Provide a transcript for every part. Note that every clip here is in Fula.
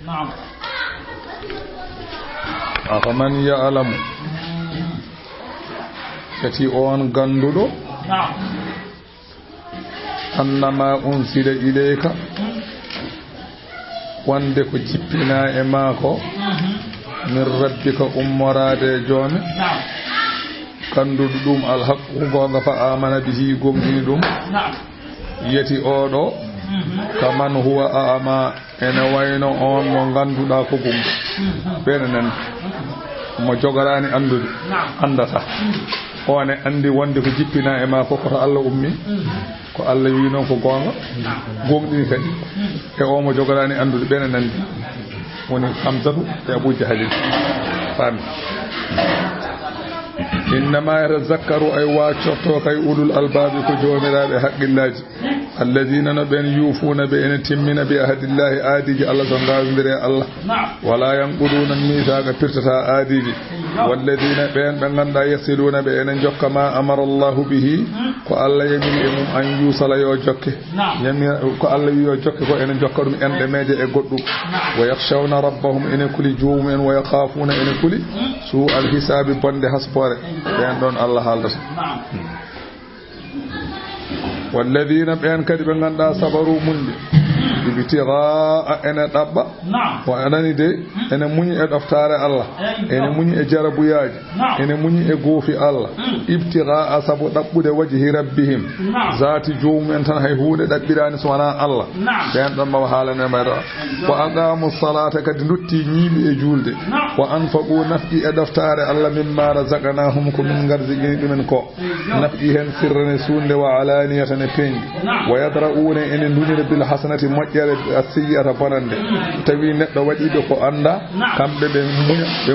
نعم أفمن يعلم كتي أون غندو نعم أنما أنزل إليك wande ko jippina e maako min rabbika ummorade joomi kanduɗo ɗum alhaqqu gonga fa amana bihi gomɗini ɗum yeti oɗo kaman huwa ama ene wayno on mo ganduɗa ko gumɗo ɓene nan mo jogorani andude andata one andi wonde ko jippina e maako koto Allah ummi ko Allah wi non ko gonga gomɗini kadi e o mo jogorani andude ɓene nandi woni Hamzatu e Abu Jahalin fami innama yatazakkaru ay waccorto kay ulul albabi ko jomiraɓe haqqillaji alladina no ɓen yufuna ɓe ene timmina bi ahadillahi aadiji Allah so gawidire Allah wala yanquduna misaga pirtata aadiji walladina ɓen ɓe ganduɗa yasiluna ɓe ene jokka ma amara Allahu bihi ko Allah yamiri e mum an yusala yo jokke yamira ko Allah wi yo jokke ko ene jokka ɗum enɗe meje e goɗɗum wa yakhshawna rabbahum ene kuli jumumen wa yakhafuna ene kuli su alhisabi bonde haspore ɓen ɗon Allah haaldata walladina ɓen kadi ɓe ganduɗa sabaru munde ibtigha ene ɗabba wa anani de ene muñi e ɗoftare Allah ene muñi e jarabuyaji ene muñi e goofi Allah ibtigha sabu ɗabɓude wajhi rabbihim zati jomumen tan hay huude ɗaɓɓirani so wona Allah ɓen ɗon mawa haalane mayra wa aqamu salata kadi dutti ñiiɓi e julde wa anfaqu nafqi e ɗoftare Allah mimma razaqnahum ko min garzigini ɗumen ko nafqi hen sirrane sunde wa alaniyata ne peñi wa yadra'una ene dunire bil hasanati moƴƴere asiyata bonande tawi neɗɗo waɗiɓe ko anda kamɓe ɓe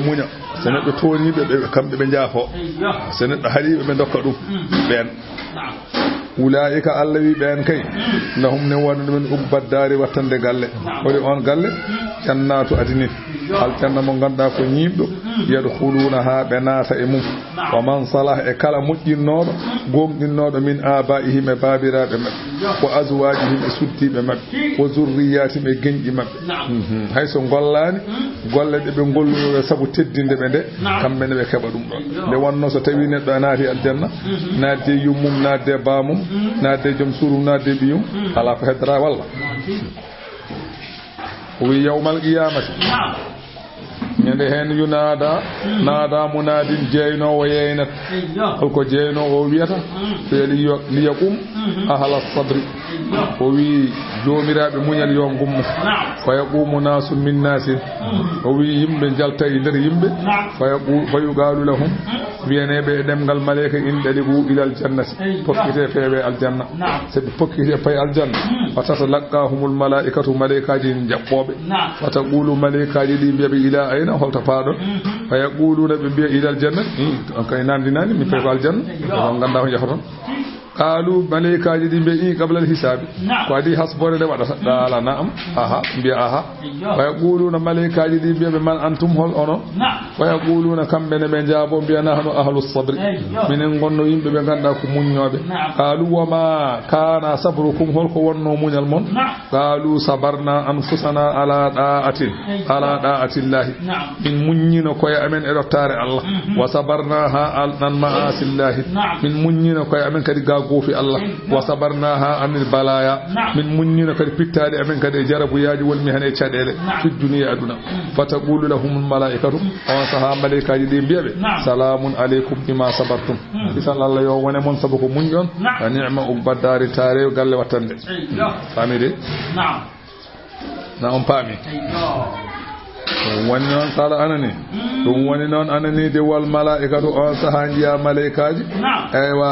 muña so neɗɗo toniɓe ɓe kamɓe ɓe jaafo so neɗɗo haaliɓe ɓe dokka ɗum ɓen ulaika Allah wi ɓen kay lahum ne wonno ɗumen ubbaddari wattande galle woni on galle jannatu adinin aljanna mo ganduɗa ko ñiɓɗo yadkhuluna ha ɓe naata e mum wa man salah e kala moƴƴinnoɗo gomɗinnoɗo min abaihim e babiraɓe mabɓe wa azwajihim e suddiɓe mabɓe wa zurriyatihim e geñƴi mabɓe hayso gollani golle ɗe ɓe golluno saabu teddinde ɓe nde kamɓene ɓe keɓa ɗum ɗon nde wonno so tawi neɗɗo a naati aljanna naatde yummum naatde bamum naatde joom surum naatde ɓiyum ala ko heddora walla wi yawmal qiyamati ñande hen yunada naada munadin jeynowo yeynat holko jeynowo wiyata liyaqum ahla sadri o wi jomiraɓe muñal yo gummo fa yaqumu nasu min nasin o wi yimɓe jalta e nder yimɓe fa yuqalu lahum wiyaneɓe e ɗemgal maleyka in ɗalibu ilal jannati pokkite feewe aljanna soɓe pokkite paye aljanna fatata laqqahumul malaikatu maleykaji jaɓɓoɓe fata qulu maleykaji ɗi mbiyaɓe ila ayna holta paaɗon fa yaquluna ɓe mbiya ilal jannati kay nandinani min paye ko aljanna on ganda ko jahoton قالوا ملائكة جدي بيجي قبل الحساب قادي حسبور ده وده دالا نعم أها بيا أها ويقولون ملائكة جدي بيا بمن أنتم هل أنا ويقولون كم بين جابون بيا نحن أهل الصبر من ينقلون يم بيا كنا كمون قالوا وما كان صبركم هل كونوا من المن قالوا صبرنا أنفسنا على طاعة الله من منين كوي أمن إرتار الله وصبرناها على معاصي الله من منين كوي أمن كدي في الله وصبرناها عن البلايا من منين كد بيتالي امن كد جربوا ياجي والمهنه تشادله في الدنيا ادنا فتقول لهم الملائكه وصها ملائكه دي بيبه سلام عليكم بما صبرتم ان الله يو وني مون سبكو منجون نعم عبدار تاري غال واتande فامي دي نعم فامي woni noon sala anani ɗum woni noon anani de wal malaikatu on saha jiya malaikaji eywa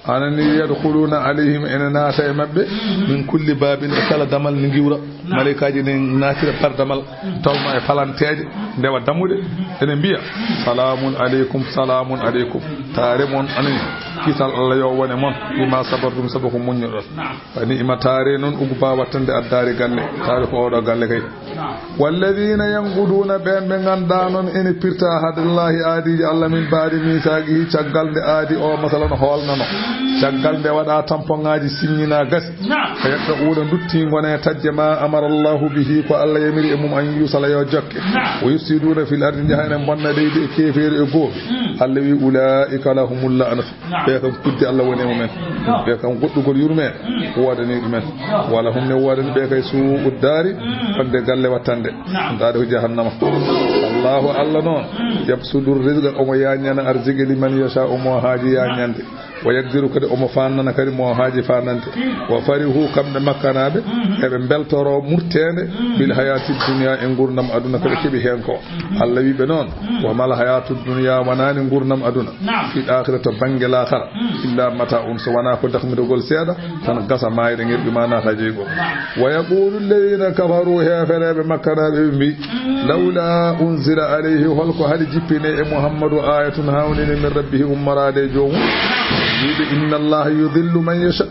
anani yadkhuluna alayhim ina naata e mabbe min kulli babin kala damal ni giwra malaikaji ne naatira par damal tawma e falanteje ndewa damude ene biya salamun alaykum tare mon anani kisal Allah yo wone mon bima sabartum sabako muññodon fani ima tare non ugu ba wattande addari galle tare ko odo galle kay والذين ينقضون بين غندانون ان بيرتا هاد الله ادي الله من بعد ميثاقه تشغال ادي او مثلا هولنانو تشغال دي ودا تامبونغاجي سينينا غاس فيتا اودا دوتي غونه تجما امر الله به كو الله يمري امم ان يوصل يو جوك ويفسدون في الارض جهنم بonna ديدي كيفير e goobe Allah wi ulaika lahumul la'natu be kam kuddi Allah woni mumen be kam goddugol yurme wodani dumen wala humne wodani be kay su uddari fande galle wattande daade ko jahannama Allah non yabsudur rizqa o mo yaanyana arziki liman yasha o mo haaji yaanyande ويقدروا كده أم فاننا كده مهاجي فاننت وفرحوا كم مكانابه ebe beltoro murtende bil hayati dunya en gurnam aduna ko kebi hen ko Allah wi be non wa mal hayatu dunya wanani gurnam aduna fi akhirati bangela khar illa mata so wana ko dakhmi dogol seeda tan gasa mayde ngirbi mana taji go wa yaqulu alladhina kafaru ha farabe makkanabe bi laula unzila alayhi halqu hal jipine e muhammadu ayatun hawlin min rabbih ummarade jomu inna Allah yudhillu man yasha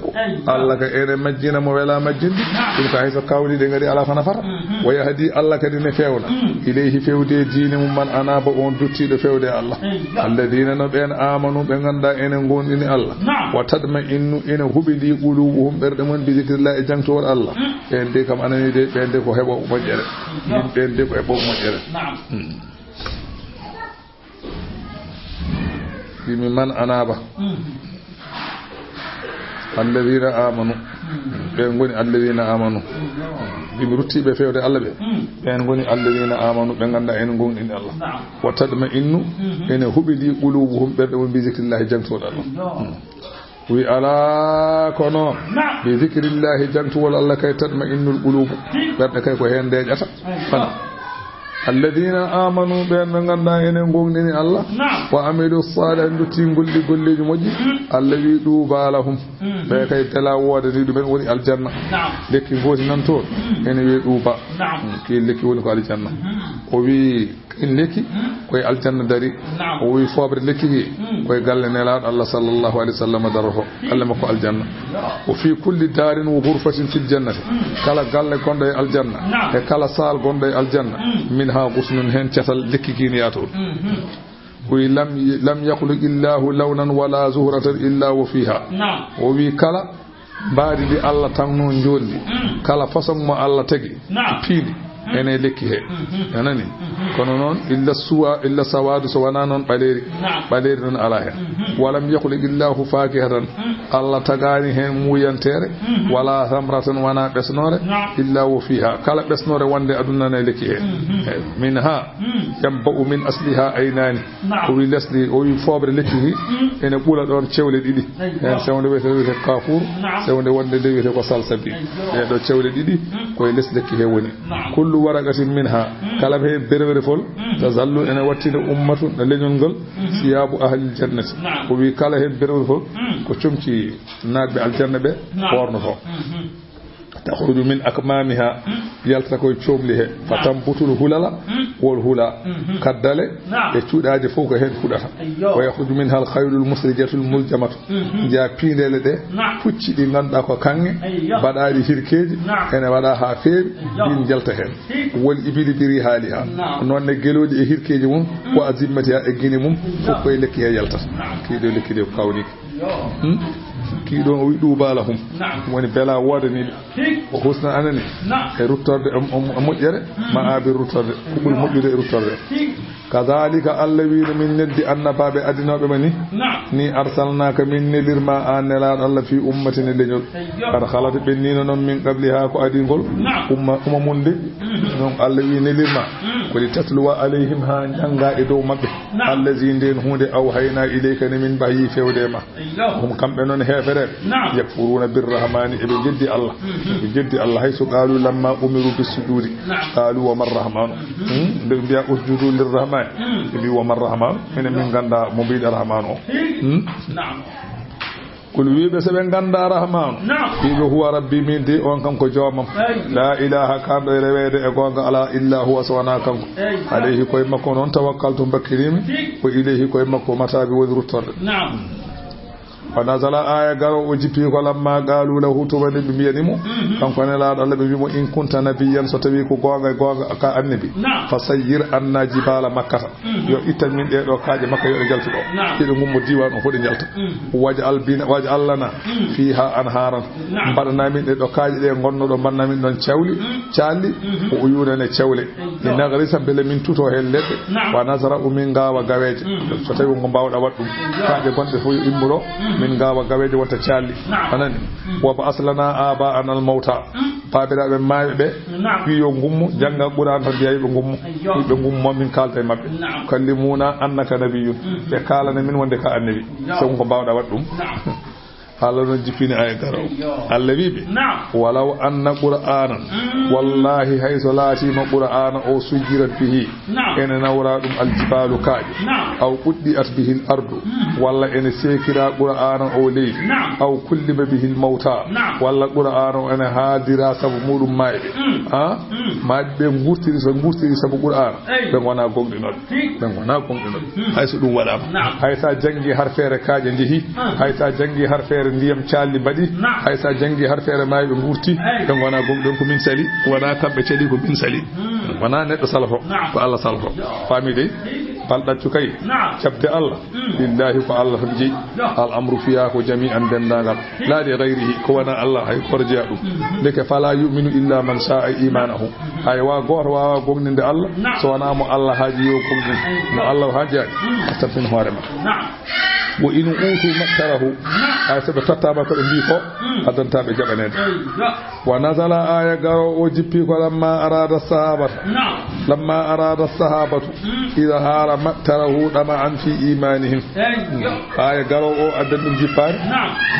Allah ka ere majjina mo wala majjindi dum ka hayso kawli de ngari ala fana fara wa yahdi Allah ka dine fewna ilayhi fewde diine mum man anaba on duttido fewde Allah alladheena no ben amanu be ganda enen gondini Allah wa tadma innu ina hubidi qulubuhum berde mon bi zikrillah e jangto Allah en de kam anani de ben de ko hebo mojjere ben de ko hebo mojjere bimi man anaba الذين آمنوا بينغوني الذين آمنوا بمرتي بفيود الله بينغوني الذين آمنوا بينغندا إن غون إن الله وتطمئن إن هبلي قلوبهم بذكر الله جنت الله وي على كونو بذكر الله جنت الله كي تطمئن القلوب برد كي كو هندي جاتا فنا الذين آمنوا بأن غندا إن غوني الله وعملوا الصالحات تيغول غولي موجي الذي دوبا لهم بكاي تلا ودي دو وني الجنه لكي غوتي نانتو ان وي دوبا كي لكي وني ko aljanna o wi in leki koy aljanna dari o wi fobre leki koy galle nelaad Allah sallallahu alaihi wasallam darho Allah mako aljanna o fi kulli darin wa ghurfatin fil jannati kala galle gonde aljanna e kala sal gonde aljanna minha qusnun hen tatal leki gini yato وي لم يخلق الله لونا ولا زهرة إلا وفيها وي كلا بعد دي الله تنو نجولي كلا فصم ما الله تجي بيدي ene lekki he anani kono non illa sawadu sawana non baleri non ala hen walam yaqul illahu fakihatan Allah tagani hen muyantere wala samratan wana besnore illa wa fiha kala besnore wande aduna ne lekki he minha yambu min asliha aynani o wi lesdi o wi fobre lekki ene bula don cewle didi en sewde wete kafur sewde wonde de wete ko salsabi e do cewle didi koy lesdi lekki he woni kullu ورقة منها كلام هي بربر فول تزالو أنا واتين أمة لليون قل سياب أهل الجنة وبي كلام هي بربر فول كشوم شيء ناد بالجنة به ورنه تخرج من أكمامها يلتقي شوبله فتنبت الهلال والهلا كدله يشود هذا فوق هين فدها ويخرج منها الخيل المسرجة الملجمة جاء بين لده فوتشي دينان داكو كانغ بداري هيركيج أنا بدا حافير بين جلتهن والإبل بريحالها نون نجلود هيركيج مم وأزمتها إجنمم فوق يلكيها يلتس كيدو لكيدو كاونيك kiido o wi dubalahum woni bela wodani o husna anani e ruttorde moƴƴere ma abi ruttorde kubul moƴƴude e ruttorde kadhalika allawi min neddi annababe adinobe mani ni arsalnaka min nelirma anela Allah fi ummatin leñol kad khalat bennino non min qabliha ko adingol umma munde non allawi nelirma ko li tatluwa alayhim ha janga e dow mabbe allazi den hunde aw hayna ilayka min bahi fewdema hum kambe non hefere yakfuruna birrahmani e be jeddi Allah hayso qalu lamma umiru bisujudi qalu wa marrahmanu be biya usjudu lirrahman bi wa marrahman min ganda mo bi rahmanu kul wiibe se be ganda rahman wiibe huwa rabbi min de on kanko joomam la ilaha kando rewede e gonga ala illa huwa sawana kanko alayhi koy makko non tawakkaltu bakkirimi ko ilayhi koy makko matabi woni ruttorde فنزل آية قالوا وجبتي ولما قالوا له تبني بمينمو كان كان لا الله بميمو إن كنت نبيا ستبيك غوغا كالنبي فسير أن جبال مكة يو إتن من دو كاجي مكة يو جلت دو كيدو مو ديوان هو جلت واجعل لنا فيها أنهارا بدنا من دو كاجي دي غونو دو بدنا من دون تشالي ويورene cewle ni nagarisa bele min tuto hellede wa nazara min gawa gaweje so tawi ngo bawda waddum kaaje gonde fu immuro min gawa gaweje wata calli anani wa ba aslana aba anal mauta babirabe maybe wiyo ngummu janga qur'an tan biya be ngummu be ngummu min kalta mabbe kallimuna annaka nabiyyun be kala ne min wonde ka annabi so ngo bawda waddum Allah non jipini ay garaw Allah wibe walaw anna qur'anan wallahi haythu lati ma qur'ana o sujirat bihi ena nawra dum aljibalu kaji aw quddiat bihi al-ardu walla ena sekira qur'ana o ley aw kullima bihi al-mauta walla qur'ana ena hadira sabu mudum maybe ha mabbe ngurtiri sabu qur'ana be wona gongdinol hayso dum wadama haysa jangi harfere kaje jehi haysa jangi harfere ndiyam calli badi haysa jangi harfere maybe ngurti be wona gongdon ko min sali wona kambe celi ko min sali wona neddo salafo ko Allah salafo fami de balɗaccu kay cabde Allah billahi ko Allah tan jeyi al amru fiya ko jami'an dendagal la li ghayrihi ko wana Allah hay korjiya dum deke fala yu'minu illa man sa'a imanahu hay wa goto wawa gomninde Allah so wana mo Allah haji yo gomnin mo Allah haji astafin horema wo inu utu maktarahu ay sabe tattaba ko mbi ko adanta be jabanede wa nazala aya garo o jippi ko lamma arada sahabatu idha hara maktarahu dama an fi imanihim aya garo o addan dum jippare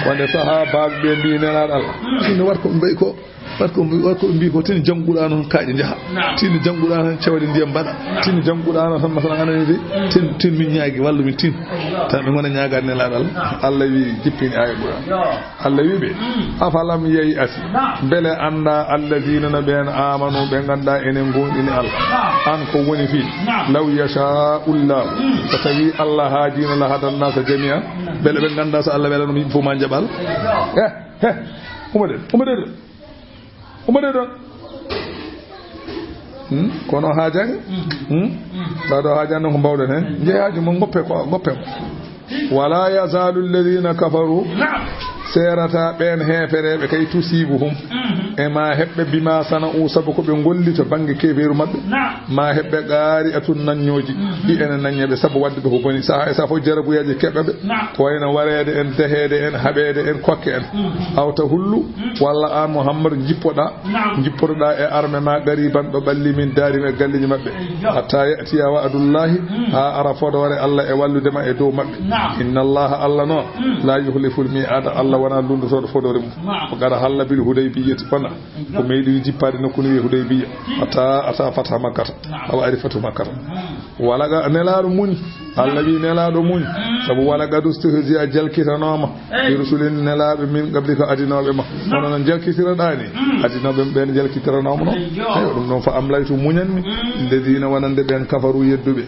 wonde sahaba be mbi nenal Allah tin war ko mbey ko warko mbi ko tin janguda non kaaje jaha tin janguda non cewde ndiyam bada tin janguda non tan masalan anani tin min nyaagi wallu min tin tan be ngona nyaaga ne laadal Allah wi jippini ay bura Allah wi be afalam yayi asi bele anda alladina nabiyana amanu be ganda enen gondini Allah an ko woni fi law yasha Allah fatawi Allah hadina la hadan nas jami'a bele be ganda so Allah bele no fu ma jabal umade don kono haajan dado haajan no bawden hen jeehaji mo goppe wala yazalu alladhina kafaru serata ben heferebe kay tusibuhum e ma hebbe bima sana usabu ko be golli to bangi keberu mabbe ma hebbe gaari atun nanyoji di enen nanyabe sabu wadde ko boni sa fo jarabu yaji kebbe ko wayna warede en dehede en habede en kokke en awta hullu walla an muhammad jippoda e arme ma gariban do balli min dari me galliji mabbe hatta yati ya wa'dullahi ha arafodo ware Allah e wallude ma e dow mabbe inna allaha Allah no la yuhliful mi'ada Allah wana lundu so fodore mu ko gara halla bil hudaybiyya fana ko meedi jippade no kunu hudaybiyya ata fata makkata aw arifatu makkata wala ga nelaaru mun Allah bi nelaado mun sabu wala ga dustuhzi ajalkitanoma rusulin nelaabe min qablika adinobe ma onon jalkitiradaani adinobe ben jalkitiranomo no ayo dum non fa amlaytu munyanmi ledina wanande ben kafaru yeddube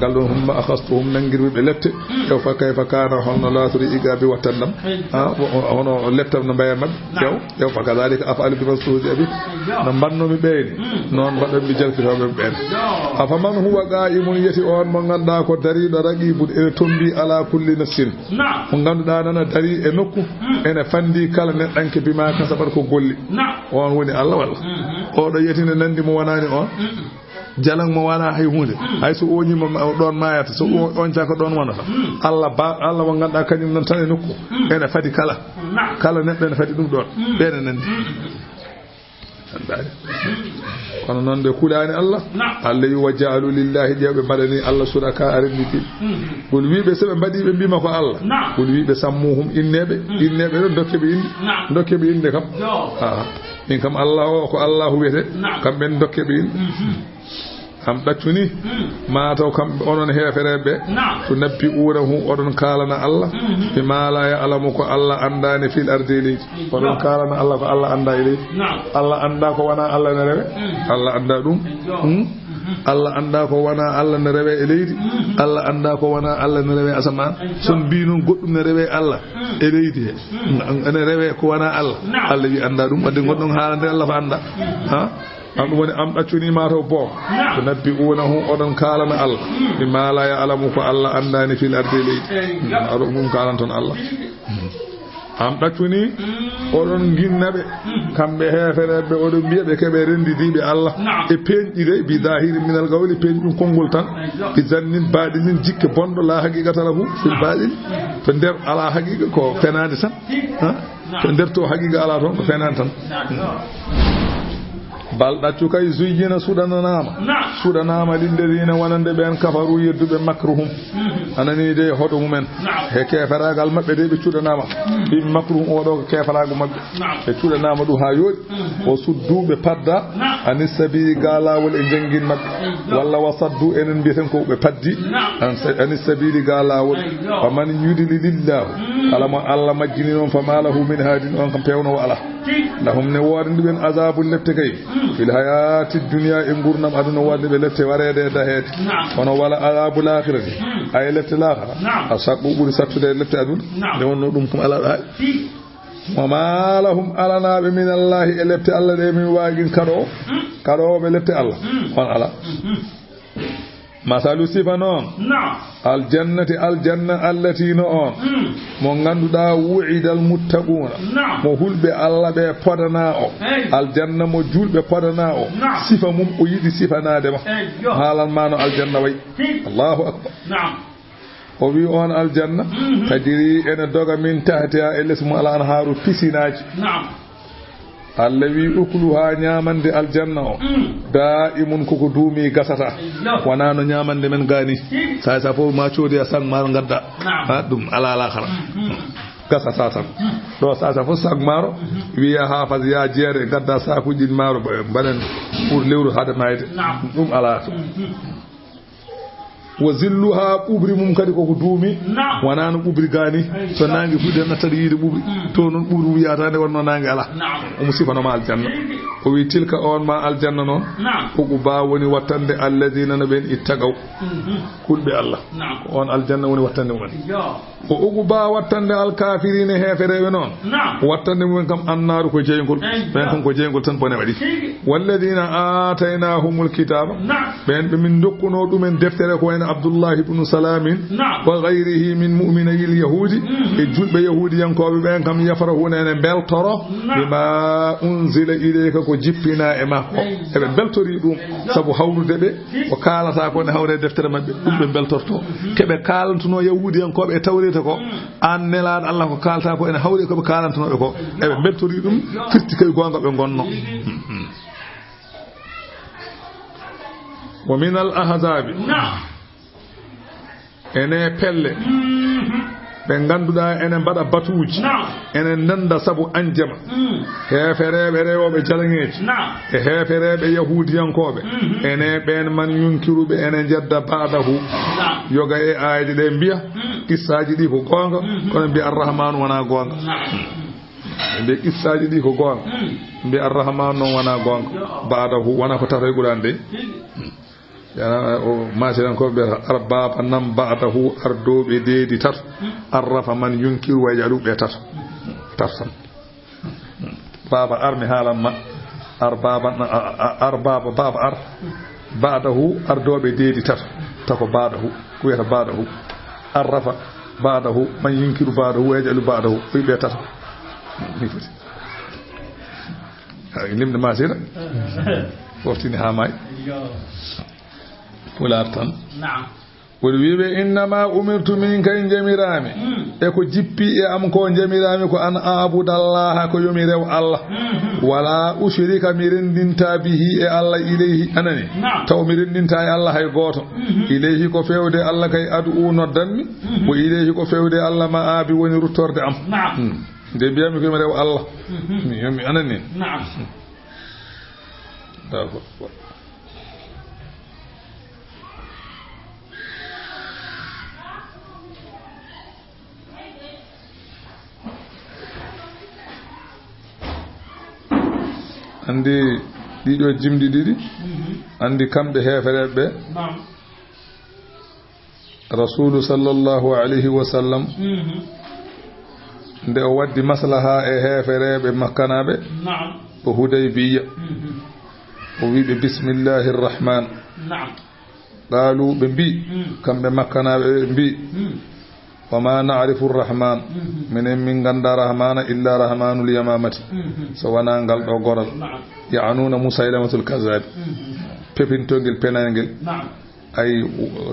galdon humma akhastuhum nangirbe lette yaw fa kayfa kana hono laturi igabe watandam hono lettam no mbaye mabbe yaw fa kadalika afalu bi masuudi abi no banno mi beeni non badam bi jalkitobe ben afa man huwa qa'imun yati on mo ganda ko dari do raqibud e tombi ala kulli nafsin mo ganduda nana dari e nokku ene fandi kala neddanke bima kasabar ko golli on woni Allah walla o do yetine nandi mo wanani on jalang mo wala hay hunde hay so oñi mo don mayata so on jaka don wonata Allah mo ganda kanyum non tan e nokku ene fadi kala neddo ene fadi dum don bene nandi kono non de kulani Allah Allah yuwajjalu lillahi jawbe madani Allah suraka arinditi bul wibe sebe mbadi be bima ko Allah bul wibe sammuhum innebe don dokkebe inde kam min kam Allah ko Allah wete kam ben dokkebe inde am daccuni ma taw kam onon heferebe to nabbi urahu odon kalana Allah bi ma la ya'lamu ko Allah andani fil ardi odon kalana Allah ko Allah anda ile Allah anda ko wana Allah ne rewe Allah anda dum Allah anda ko wana Allah ne rewe e leydi Allah anda ko wana Allah ne rewe asaman son bi non goddum ne rewe Allah e leydi ene rewe ko wana Allah Allah wi anda dum wadde goddon haalande Allah fa anda ha am woni am daccuni ma to bo to nabbi unahu odon kalana Allah bima la ya'lamu ko Allah andani fil ardi leydi ado mum kalan ton Allah am daccuni odon ginnabe kambe heferebe odon biebe kebe rendidibe Allah e penjire bi zahiri minal gawli penjum kongol tan bi zannin badinin jikke bondo la haqiqata lahu fil badin to der ala haqiqa ko fenade tan ha to der to haqiqa ala ton ko fenade tan bal daccu kay zuyina sudanama lilladina wanande ben kafaru yedduɓe makruhum anani de hoto mumen he kefaragal mabbe de be cudanama bi makruhum o do kefarago mabbe be cudanama du ha yodi o suddube padda anis sabili galawol e jangin mabbe walla wasaddu enen bieten ko be paddi anis sabili galawol wa man yudili lillah alama Allah majjini non famalahu min hadin on kam pewno ala lahum ne worde ben azabul lette kay fil hayati dunya e gurnam aduna wadde be lette warede dahede kono wala azabul akhirati ay lette lakhara asabu buri sattude lette aduna de wonno dum kum ala ha wa malahum alana be min Allah e lette Allah de min wagin kado be lette Allah on ala masalu sifanon aljannati aljanna allati noon mo ganduda wu'idal muttaquna mo hulbe Allah be podana o aljanna mo julbe podana o sifa mum o yidi sifanade ma halan mano aljanna way Allahu akbar o wi on aljanna tajiri ene doga min tahtiha elismu ala anharu pisinaji allawi ukluha nyamande aljanna o daimun koko duumi gasata wana no nyamande men gani sa fo ma codi sang mar gadda ha dum ala la khara gasata tan do sa fo sang maro wiya hafaz ya jere gadda sa ku jin maro banen pour lewru hada mayde dum ala wa zilluha ubri mum kadi koko duumi wana no ubri gani so nangi fude na tadi yide ubri to non ubri wiyata de wonno nangi ala musifa no ma aljanna o wi tilka on ma aljanna non ko ba woni wattande alladina naben ittaqaw kulbe Allah on aljanna woni wattande woni o ugu ba wattande alkafirina hefere non wattande mum kam annaru ko jeygol ben kam ko jeygol tan bone wadi walladina atainahumul kitaba ben be min dokkuno dum en deftere ko en Abdullah ibn Salam wa ghayrihi min mu'minay al-yahudi e julbe yahudi yankobe ben kam yafarahuna en beltoro bima unzila ilayka ko jippina e makko e be beltori dum sabu hawrude be o kalata ko ne hawre deftere mabbe dum be beltorto kebe kalantuno yahudi yankobe e tawrete ko an nelad Allah ko kalta ko en hawre ko be kalantuno be ko e be beltori dum firti kay gonga be gonno wa min al-ahzab ene pelle be ganduda ene bada batuuji ene nanda sabu anjama heferebe rewobe jalangeji e heferebe yahudiyankobe ene ben man yunkirube ene jedda baadahu yoga e ayde de biya kissaji di ko gonga kono bi arrahman wana gonga be kissaji di ko gonga bi arrahman non wana gonga baadahu wana ko taray gurande yana o masiran ko be arbaba nam ba'dahu ardobe deedi tat arrafa man yunkiru wa jalube tat tarsan baba armi halan ma arbaba baba ar ba'dahu ardobe deedi tat tako ba'dahu ko yata ba'dahu arrafa ba'dahu man yunkiru ba'dahu wa jalu ba'dahu be tat ni foti ha limde masira fortini ha may fulartan wol wiibe innama umirtu min kay jamirami e ko jippi e am ko jamirami ko an abudallaha ko yomi rew Allah wala ushrika mirindinta bihi e Allah ilayhi anani taw mirindinta e Allah hay goto ilayhi ko fewde Allah kay adu noddanmi wo ilayhi ko fewde Allah ma abi woni ruttorde am de biyami ko mi rew Allah mi yomi anani d'accord andi ɗiɗo jimɗi ɗiɗi andi kamɓe heefereɓe ɓe rasulu sallallahu alayhi wa sallam nde o waddi maslaha e heefereɓe makkanaɓe o Hudaybiya o wiɓe bismillahi rrahman qaalu ɓe mbi kamɓe makkanaɓe ɓe mbi wama na'rifu rrahman minen min ganda rahmana illa rahmanul yamamati so wona ngal ɗo goral ya'anuna musailamatul kazabi pepintogel penangel ay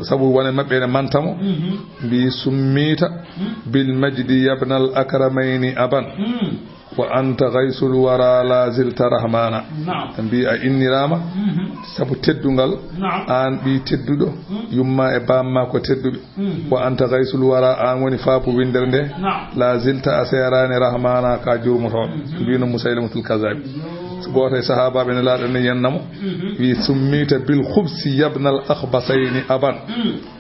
sabu wona mabɓe ne mantamo mbi summita bil majdi yabnal akramayni aban wa anta ghaysul wara la zilta rahmana mbi a innirama sabu teddungal an bi teddudo yumma e bamma ko tedduɓe wa anta ghaysul wara an woni faapu windere nde la zilta aserani rahmana ka jurmotoɗo mbino musailamatul kazabi goto e sahabaɓe ne laaɗo ne yennamo wi summita bil khubsi yabnal akhbasayni aban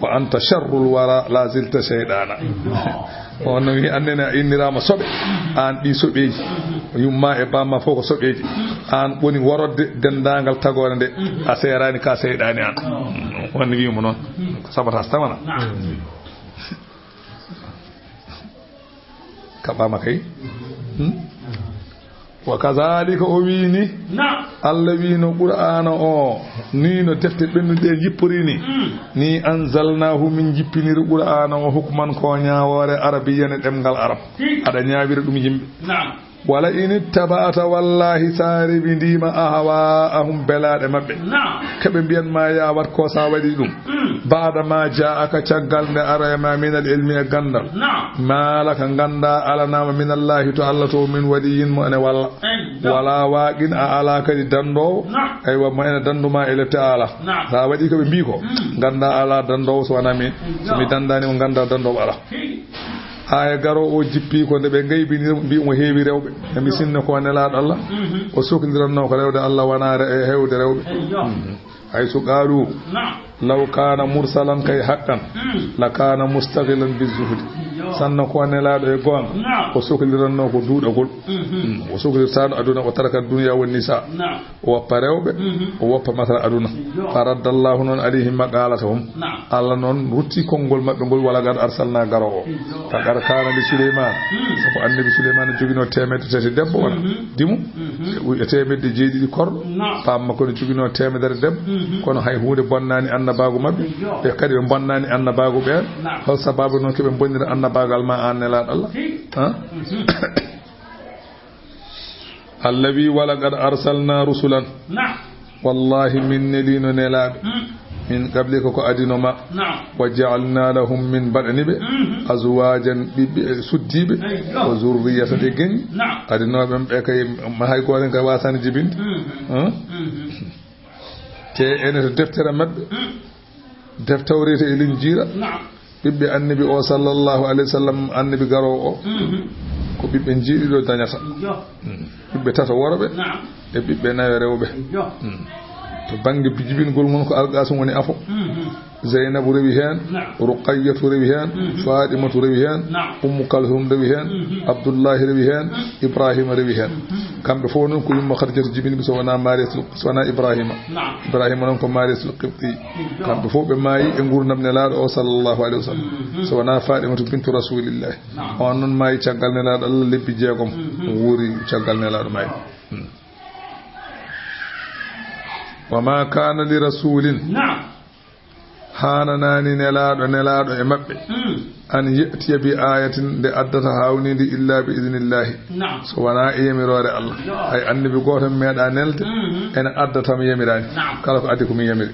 wa anta sharrul wara la zilta shayɗana on wi annene a innirama soɓe an ɗi soɓeji yumma e bamma fof ko soɓeji an woni worodde dendagal tagore nde a serani ka seyɗani an wonno wimo noon sabotage tamana kaɓama kay wa kazalika o wini Allah wino qur'ana o ni no defte ɓennuɗe jippori ni anzalnahu min jippiniri qur'ana o hukman ko ñawore arabiyan e ɗemgal arab aɗa ñawira ɗum yimɓe wala in ittaba'ata wallahi saribi ndima ahwa'ahum belaɗe mabɓe keɓe mbiyanma ya wat ko sa waɗi ɗum ba'da ma ja'aka caggal nde arayma min al ilmi e gandal malaka ganda alanama min allahi to Allah to min waliyin mo ene walla wala waqin a ala kadi dandowo aywa mo ene danduma e lefte ala sa waɗi koɓe mbi ko ganda ala dandowo so wona min somi dandani mo ganda dandowo ala haya garo o jippi ko nde ɓe gaybini mbi mo heewi rewɓe e mi sinno ko nelaɗo Allah o sokodiranno ko rewde Allah wona hewde rewɓe hay so qaalu law kana mursalan kay haqqan la kana mustaghilan bizuhdi sanno ko nelaɗo e gonga o sokodiranno ko duuɗagol o sokodirtano aduna o taraka dunya won nisa o woppa rewɓe o woppa masara aduna faraddallahu noon alayhim maqalatahum Allah noon rutti konngol maɓɓe ngol wala gad arsalna garo o faqad kana li Suleyman sabu annabi Suleyman jogino temedde tati debbo wona dimu e temedde jeeɗiɗi korɗo pamma kono jogino temedere debbo kono hay hunde bonnani annabago mabɓe ɓe kadi ɓe bonnani annabago ɓen hol sababu noon keɓe bonnira annabagal ma an nelaɗo Allah Allah wi wala qad arsalna rusulan wallahi min nelino nelaɓe min qablika ko adinoma wa ja'alna lahum min badaniɓe azwajan ɓiɓɓe suddiɓe wa zurriyata de geñi adinoɓe ɓe kay hay goten kay wasani jibinde te ene to deftere mabɓe deftawrete e linjira ɓiɓɓe annabi o sallallahu alayhi wa sallam annabi garowo o ko ɓiɓɓe jiiɗiɗo dañata ɓiɓɓe tata worɓe e ɓiɓɓe nayo rewɓe to banggue jibingol ngon ko alqasum woni afo Zeynabu rewi hen Ruqayyatu rewi hen Fatimatu rewi hen Ummu Kalsum rewi hen Abdullahi rewi hen Ibrahima rewi hen kamɓe fof noon ko yumma Khadijatu jibinɓe so wona Mariyatul so wona Ibrahima noon ko Mariyatul Qibti kamɓe fof ɓe maayi e gurdam nelaɗo o sallallahu alayhi wa sallam so wona Fatimatu bintu rasulillahi on noon maayi caggal nelaɗo Allah lebbi jeegom wuuri caggal nelaɗo maayi wa ma kana li rasulin hananani nelaɗo e mabɓe an yetiya bi ayatin nde addata hawnidi illa bi idnillahi so wona e yamirore Allah hay annabi goto meeɗa nelde ene addatama yamirani kala ko addi komi yamiri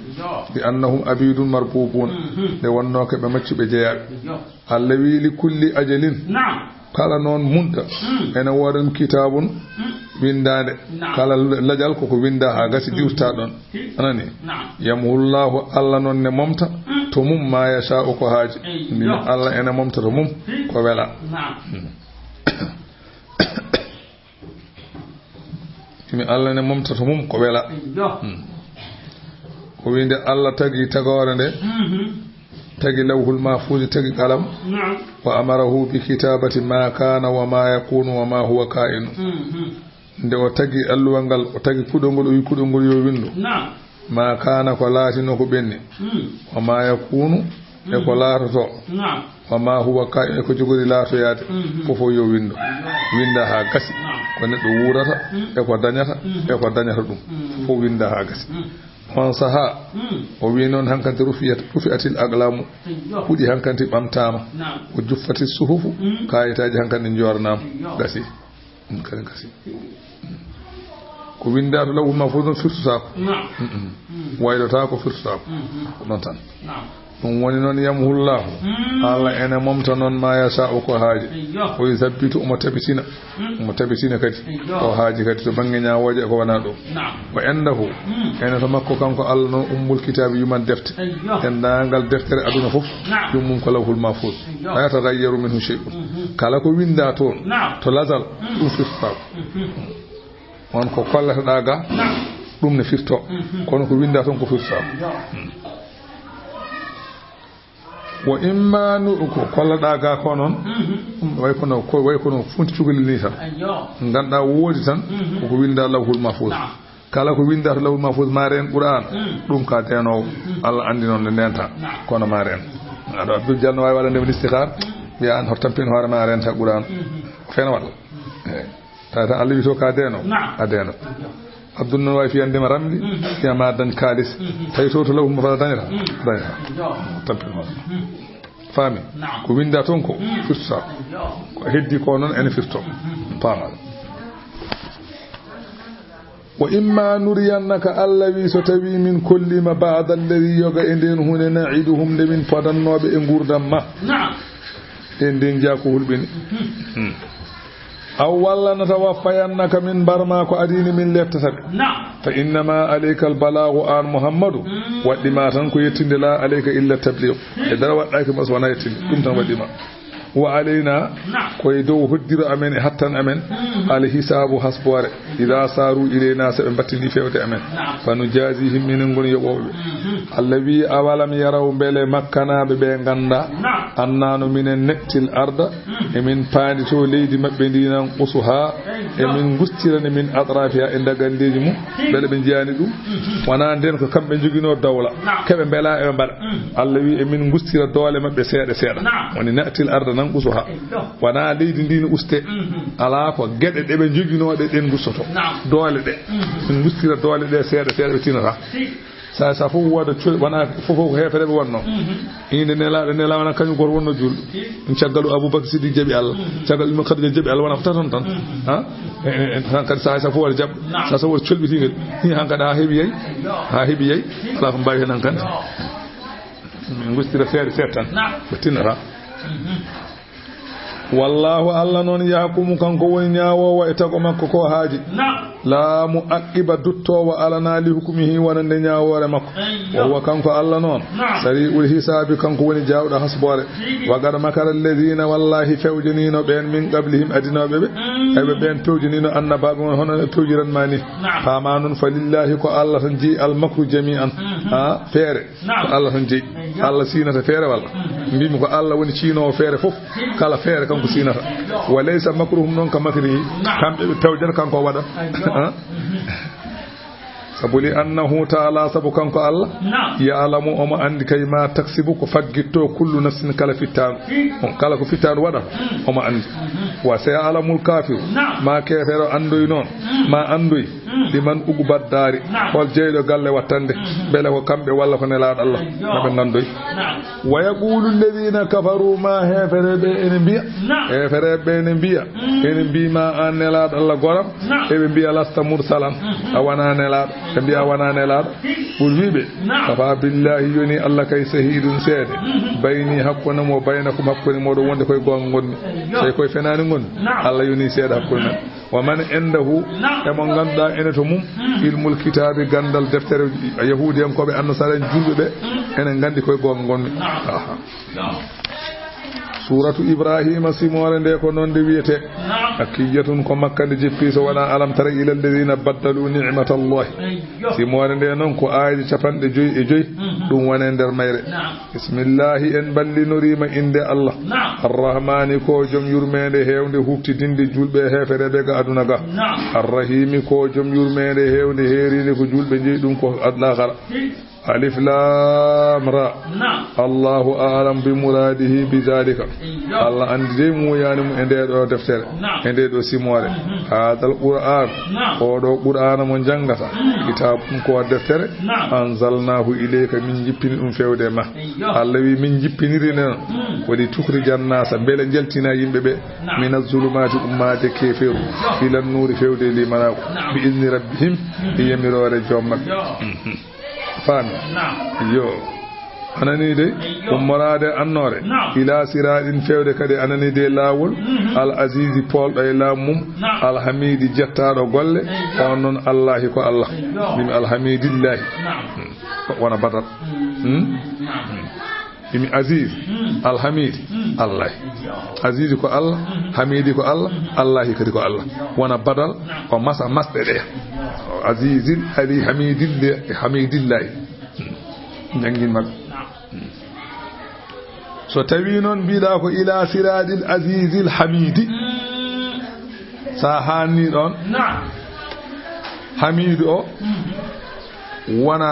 bi annahum abidun marbubun nde wonno ko ɓe maccuɓe jeeyaɓe Allah wi li kulli ajalin kala noon munta ene wodan kitabun windade kala lajal koko winda ha gasi diwta ɗon anani yamhullahu Allah noon ne momta to mum ma yasha'u ko haaji min Allah ene momta to mum ko wela mi Allah ne momta to mum ko wela ko winde Allah tagi tagore nde tagi lawhul mahfuz tagi qalam wa amarahu bi kitabati ma kana wa ma yakunu wa ma huwa ka'in nde o tagi alluwal ngal o tagi kuɗol ngol o wi kuɗol ngol yo windu ma kana ko laatino ko ɓenni wa ma yakunu e ko laatoto wa ma huwa ka e ko jogori laatoyaade fofo yo windu winda ha gasi ko neɗɗo wurata e ko dañata ɗum fof winda ha gasi on saha o wi noon hankanti rufi'atil aqlamu huɗi hankanti ɓamtama o juffati suhufu kayitaji hankanti jornama gasi kadi gasi ko winda to lawhul mahfuz non firtotako waylota ko firtotako ɗon tan ɗum woni noon yamhullahu Allah ene momta noon ma yasha'u ko haaji o yusabbitu omo tabitina kadi ko haaji kadi to bange ñawoje ko wona ɗum wa endahu ene to makko kanko Allah noon ummul kitabi yuman defte endangal deftere aduna fof yummum ko lawhul mahfuz la yataghayyaru minhu shay'un kala ko winda toon to lazal ɗum firtotako on ko kollataɗa ga ɗum ne firto kono ko winda toon ko firtotako wo imma ko kollaɗa ga ko noon way kono funti cugoli ni tan ganduɗa woodi tan koko winda lawhul mahfuz kala ko winda to lawhul mahfuz maare en qur'an ɗum ka tenowo Allah andi noon nde ndenta kono maare en aɗo Abdou Diallo no wawi waɗa ndemen istihar mbiya an hottampin hoore ma renta qur'an fena waɗa tawi tan Allah wi to ka deno a deno Abdou noon wawi fiyandema ramdi fiyama dañ kalis tawi to lawhul mahfuz dañata tampin hoore faami ko winda toon ko firtota ko heddi ko noon ene firto paamal wa imma nuriyannaka Allah wi so tawi min kollima ba'da alladhi yoga e nden hunde na'iduhum nde min padannoɓe e gurdam ma e nden jako hulɓini aw walla natawaffayannaka min barma ko adini min lettataɓe fa innama alayka albalagu an muhammadu waɗɗima tan ko yettinde la alayka illa tabligh e dara waɗɗaki mas wona yettinde ɗum tan waɗɗima wa alayna koye dow hoddiro amen e hattan amen alhisabu hasbore ida saru ilayna seɓe battini fewde amen fanu jasihim minen goni yoɓoɓe Allah wi awalam yaraw beele makkanaɓe ɓe ganda annano minen nettil arda emin paandito leydi mabɓe ndinan usuha emin gustirani min atrafiha e dagandeji mum beele ɓe jiyani ɗum wona nden ko kamɓe joguino dawla keɓe beela eɓe mbaɗa Allah wi emin gustira doole mabɓe seeɗa seeɗa woni nettil arda nan usuha wana leydi ndini uste ala ko gueɗe ɗeɓe joguinoɗe ɗen gustoto doole ɗe min gustira doole ɗe seeɗa seeɗa ɓe tinata sa fof woda wona fof ko hefereɓe wonno inde nelaɗo wona kañum goto wonno julɗo ɗum caggalu Aboubacry Siddiq jaaɓi Allah caggal ɗum Khadija jaaɓi Allah wona ko taton tan tan kadi sa fof waɗa jaɓɓo sa woɗa colɓitigel ni han kadi ha heeɓi yeey ala ko mbawi hen han kandi min gustira seeɗa seeɗa tan ɓe tinnata wallahu Allah noon yahkumu kanko woni ñawowo e tago makko ko haaji la mu'aqqiba duttowo alana li hukmihi wonande ñawore makko o huwa kanko Allah noon sari'ul hisabi kanko woni jawɗo hasbore wa gad makara alladhina wallahi fewjanino ɓen min qablihim adinoɓe ɓe eɓe ɓen pewjanino annabaɓe won hono pewjiranma ni fama noon fa lillahi ko Allah tan jeeyi al makru jami'an feere ko Allah tan jeeyi Allah sinata feere walla mbimi ko Allah woni ciinowo feere fof kala feere kanko sinata wa laysa makruhum non ka makrihi kamɓe ɓe pewjata kanko waɗa sabu li annahu ta'ala sabu kanko Allah ya'lamu omo andi kay ma taksibu ko faggitto kullu nafsin kala fittanu kala ko fittanu waɗa omo andi wa saya'lamul kafiru ma kefero andoy noon ma andoy liman ugubat daari hol jeyɗo galle wattande beele ko kamɓe walla ko nelaɗo Allah maɓe gandoy wa yaqulu alladhina kafaru ma hefereɓe ene mbiya hefereɓe ene mbiya ene mbima an nelaɗo Allah goram eɓe mbiya lasta mursalan a wona nelaɗo ɓe mbiya wona nelaɗo ɓur wiɓe kafa billahi yoni Allah kay sahidun seede bayni hakkude mo baynakum hakkude moɗo wonde koye gonga gonmi tawi koye fenani gonmi Allah yoni seede hakkude men wa man indahu emo ganduɗa ene to mum ilmul kitabi gandal deftere yahudi en koɓe annasara en julɓe ɓe enen gandi koye gonga gonmi suratu Ibrahima simore nde ko non de wiyete akiyatun ko makkande jeppi so wana alam tara ila alladhina baddalu ni'matallahi simore nde non ko aaji capande joyi e joyi dum wone nder mayre bismillahi en ballinurima inde Allah arrahmani ko jom yurmede hewnde huftidinde julbe heferebe ga aduna ga arrahimi ko jom yurmede hewnde herinde ko julbe jeyi dum ko adla khara ألف لام را الله أعلم بمراده بذلك الله عندي مو يعني عندي دو دفتر عندي دو سيموره هذا القرآن هو دو قرآن من جنغتا كتاب كو دفتر أنزلناه إليك من جبين فيود ما الله من جبين رنا ودي تخرج الناس بلا جلتنا يمبه من الظلمات أمات كفر إلى النور فيود لمن بإذن ربهم يمروا رجومك فان يو anani de ummarade annore ila siradin fewde kadi anani de lawol al azizi poldo e lamum al hamidi jettado golle on non allah ko allah min al hamidillah wana badal imi aziz al hamid allah aziz ko allah hamidi ko allah allah kadi ko allah wana badal ko masa masde de azizil hadi hamidillah jangin mag so tawi non biida ko ila siradil azizil hamidi sa hanni don hamidu o wana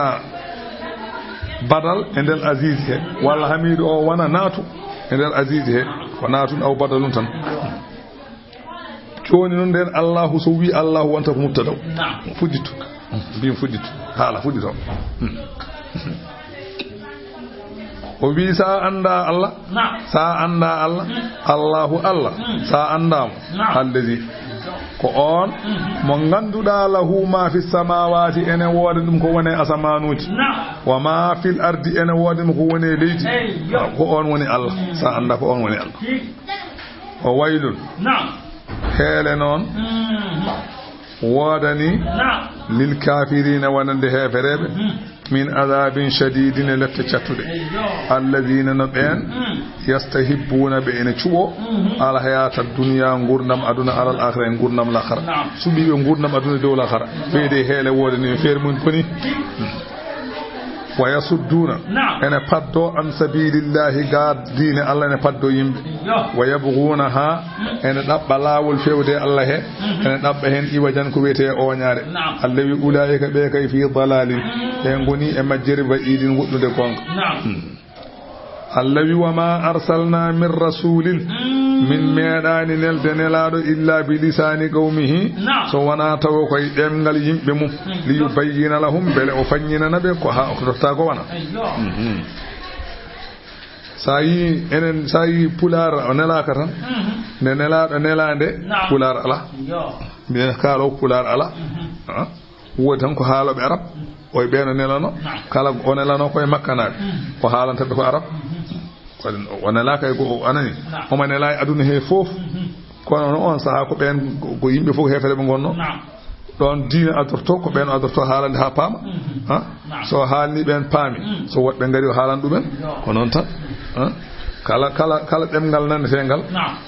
badal endel aziz he wala hamidu o wana natu endel aziz he ko natun aw badalun tan joni non den allah so wi allah wonta ko mubtada fuditu bi fuditu hala fudito o wi sa anda Allah sa anda Allah Allahu Allah sa andam allazi ko on mo ganduda lahu ma fi samawati ene wode dum ko woni asamanuji wa ma fil ardi ene wode dum ko woni leydi ko on woni Allah sa anda ko on woni Allah o waylun hele non wodani lil kafirina wanande heferebe min adabin shadidin lattachatude alladhina nabyan yastahibbuna bi ina chuo ala hayata dunya ngurnam aduna ala al-akhirah ngurnam al-akhirah subi be ngurnam aduna do al-akhirah feede hele wodani feer mun koni wa yasudduna ena paddo an sabilillahi gad dine Allah ne paddo yimbe wa yabghunaha ena dabba lawol fewde Allah he ena dabba hen iwajan ko wete oñaare Allah wi ulaika be kay fi dalalin e ngoni e majjeri ba'idin wuddude gonga Allah wi wa ma arsalna min rasulin min meedani nelde nelado illa bi lisani qaumihi so wana taw koy demgal yimbe mum li yubayyana lahum bele o fanyina nabe ko ha ko dotta ko wana sayi enen sayi pular onela katan ne nelado nelande pular ala be kaalo pular ala wodan ko haalobe arab o beeno nelano kala onelano koy makkanabe ko haalanta be ko arab wana la kay go anani o manela aduna he fof kono on saha ko ben go yimbe fof hefere be gonno don diina adorto ko ben adorto haalande ha paama ha so haalni ben paami so wodbe ngari haalan dumen ko non tan ha kala demgal nan fengal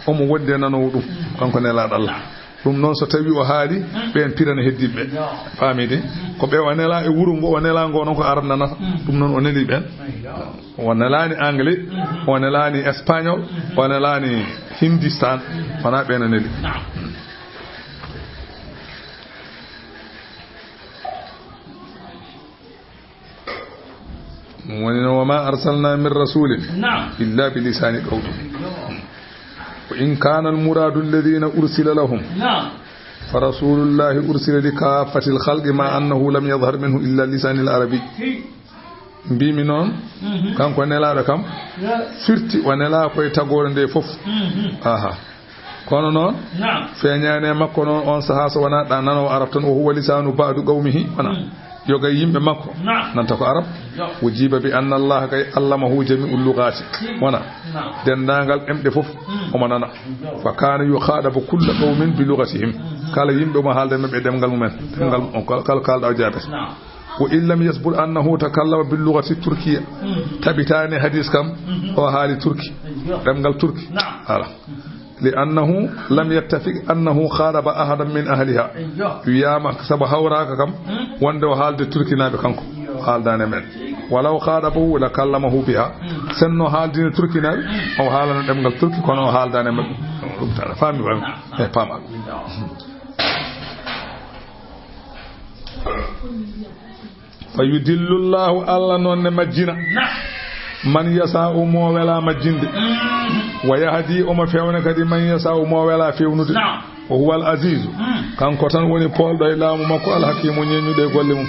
o mo wodde nano dum kanko nela Allah dum non so tawi o haali ben pirana heddibe faamide ko be wanela e wuro ngo wanela ngo non ko arna nata dum non o neli ben wanelani anglais wanelani espagnol wanelani hindistan wana ben neli وما أرسلنا من رسول إلا بلسان قومه وإن كان المراد الذين أرسل لهم فرسول الله أرسل لكافة الخلق مع أنه لم يظهر منه إلا لسان العربي بمنون كان كونلا ركام فرتي ونلا كوي تاغور ندي فوف اها kono non feñane makko non on saha so wana dan nano arab tan o huwa lisanu ba'du qawmihi wana yoga yimbe makko nanta ko arab wujiba bi anna allah kay allamahu jami'ul lughati wana dendangal emde fof o manana fa kana yukhadabu kullu qawmin bi lughatihim kala yimbe mo halde mabbe demgal mumen demgal kala da jabe وإن لم يثبت أنه تكلم باللغة التركية تبتاني حديث كم وهالي تركي رمغل تركي لأنه لم يتفق أنه خارب أحدا من أهلها وياما سبا هوراك كم وندو حال دي تركي نابي كنكو حال داني من ولو خاربه لكلمه بها سنو حال دين تركي نابي أو حال رمغل تركي كونو حال داني من فهمي فهمي فيدل الله الله نون مجينا من يساء مو ولا مجند ويهدي أم فيونا كدي من يساء مو ولا فيوند وهو العزيز كان كوتان وني بول داي لامو مكو الحكيم نينو دي غوليمو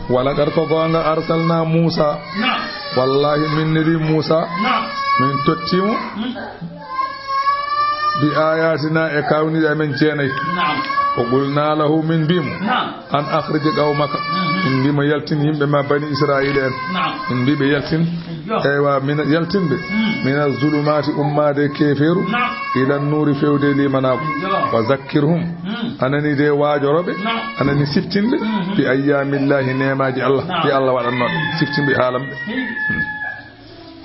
ولا غاركو غونغا ارسلنا موسى والله من نري موسى من توتيمو بآياتنا اكاوني من جيناي وقلنا له من بيم أن أخرج قومك من بيم يلتن يم بما بني إسرائيل من بيم يلتن أيوة من يلتن من الظلمات أمة كافر إلى النور فيود لي مناب وذكرهم أنني دي واجرب أنني سفتن بأيام الله نعمة الله في الله وعلى سفتن بحالم